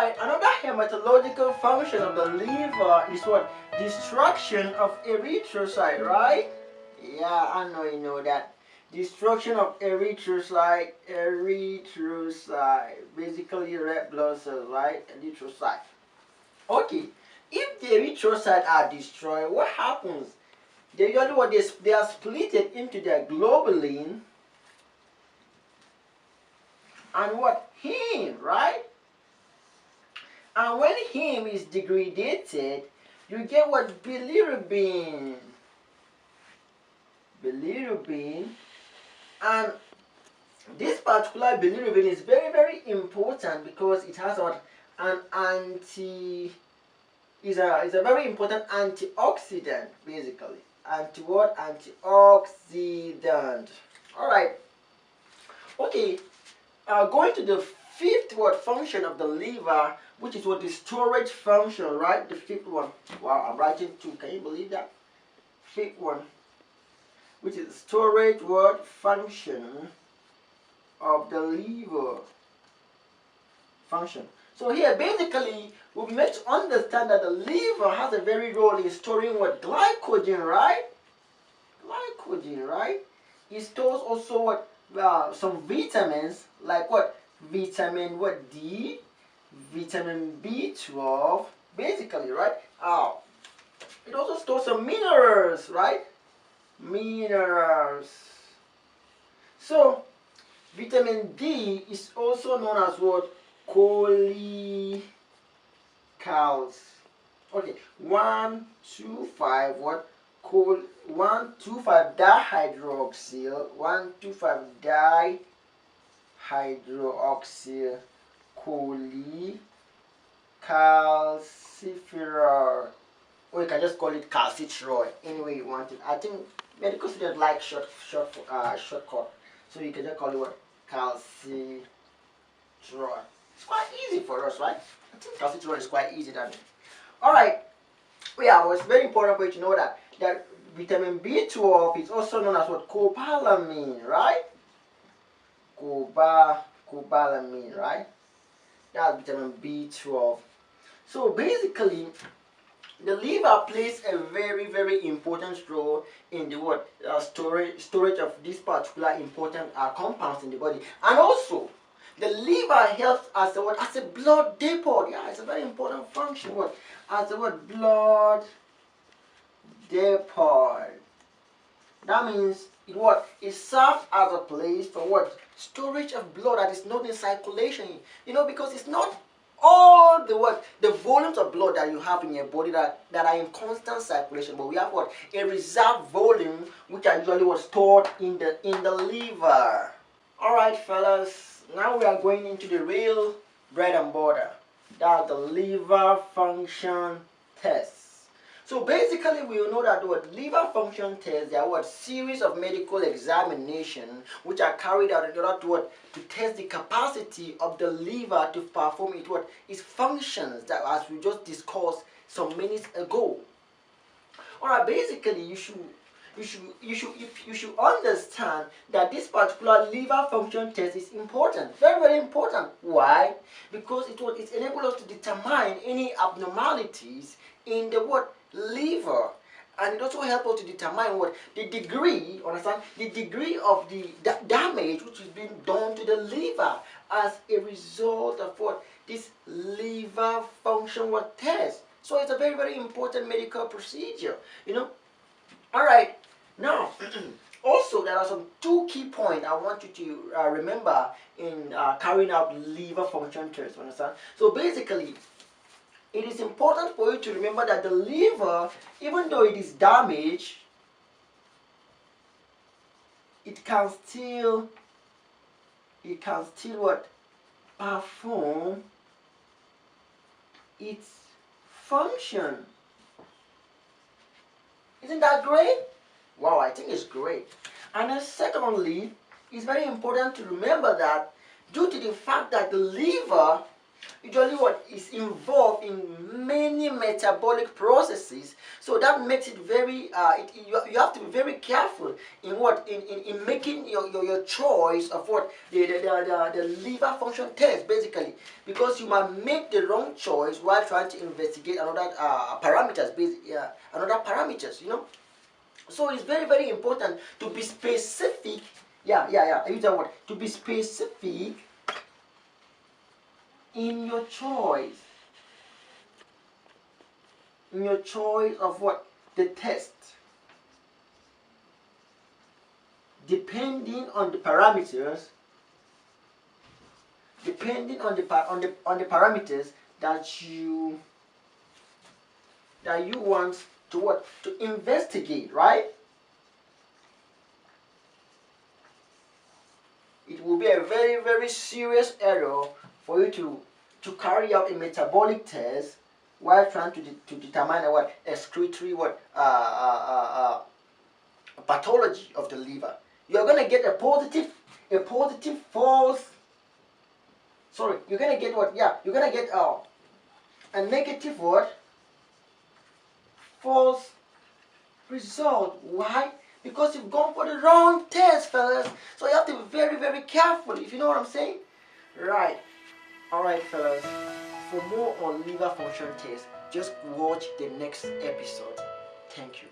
Alright, another hematological function of the liver is what? Destruction of erythrocyte, right? Yeah, I know you know that. Destruction of erythrocyte, basically red blood cells, right? Erythrocyte. Okay, if the erythrocytes are destroyed, what happens? They usually what they are split into their globulin and what? Heme, right? And when heme is degraded, you get what? Bilirubin. Bilirubin. And this particular bilirubin is very, very important because it has what? An anti is a very important antioxidant, basically. Anti what? Antioxidant. Alright. Okay. Going to the fifth word function of the liver, which is what the storage function, right? The fifth one. Wow, I'm writing two. Can you believe that? Fifth one, which is storage word function of the liver function. So here, basically, we meant to understand that the liver has a very role in storing what? Glycogen, right? Glycogen, right? It stores also what? Some vitamins, like what? Vitamin what? D, vitamin B12, basically, right? It also stores some minerals, right? Minerals. So, vitamin D is also known as what? Cholecalcium. Okay, 1,2,5 what? 1,2,5 dihydroxyl, 1,2,5 dihydroxyl cholecalciferol, or you can just call it calcitriol, any way you want it. I think medical students like shortcut, so you can just call it what? Calcitriol. It's quite easy for us, right? I think calcitriol is quite easy, than it. All right. Yeah, well, it's very important for you to know that vitamin B12 is also known as what? Cobalamin, right? Cobalamin, right? That's vitamin B12. So basically, the liver plays a very, very important role in the what? Storage of these particular important compounds in the body. And also, the liver helps as a what? As a blood depot. Yeah, it's a very important function. What? As a what? Blood depot. That means it what? It serves as a place for what? Storage of blood that is not in circulation. You know, because it's not all the what? The volumes of blood that you have in your body that are in constant circulation, but we have what? A reserve volume which are usually what? Stored in the liver. Alright fellas, now we are going into the real bread and butter. That's the liver function test. So basically, we know that what liver function tests, they are what? Series of medical examination which are carried out in order to what? To test the capacity of the liver to perform its functions, that as we just discussed some minutes ago. Alright, basically you should understand that this particular liver function test is important, very, very important. Why? Because it enables us to determine any abnormalities in the what? Liver. And it also helps us to determine what? The degree, understand? The degree of the damage which is being done to the liver as a result of what? This liver function test. So it's a very, very important medical procedure, you know. Alright, now, also there are some two key points I want you to remember in carrying out liver function tests, understand? So basically, it is important for you to remember that the liver, even though it is damaged, it can still what? Perform its function. Isn't that great? Wow, I think it's great. And then secondly, it's very important to remember that due to the fact that the liver usually what is involved in many metabolic processes. So that makes it very you have to be very careful in what in making your choice of what the liver function test, basically, because you might make the wrong choice while trying to investigate another parameters, another parameters, so it's very, very important to be specific. I use that word, to be specific in your choice. In your choice of what? The test. Depending on the parameters, depending on the parameters that you want to what? To investigate, right? It will be a very, very serious error for you to carry out a metabolic test while trying to determine what excretory pathology of the liver. You're gonna get a positive false. Sorry, you're gonna get what? Yeah, you're gonna get a negative what? False result. Why? Because you've gone for the wrong test, fellas. So you have to be very, very careful, if you know what I'm saying. Right. Alright, fellas. For more on liver function tests, just watch the next episode. Thank you.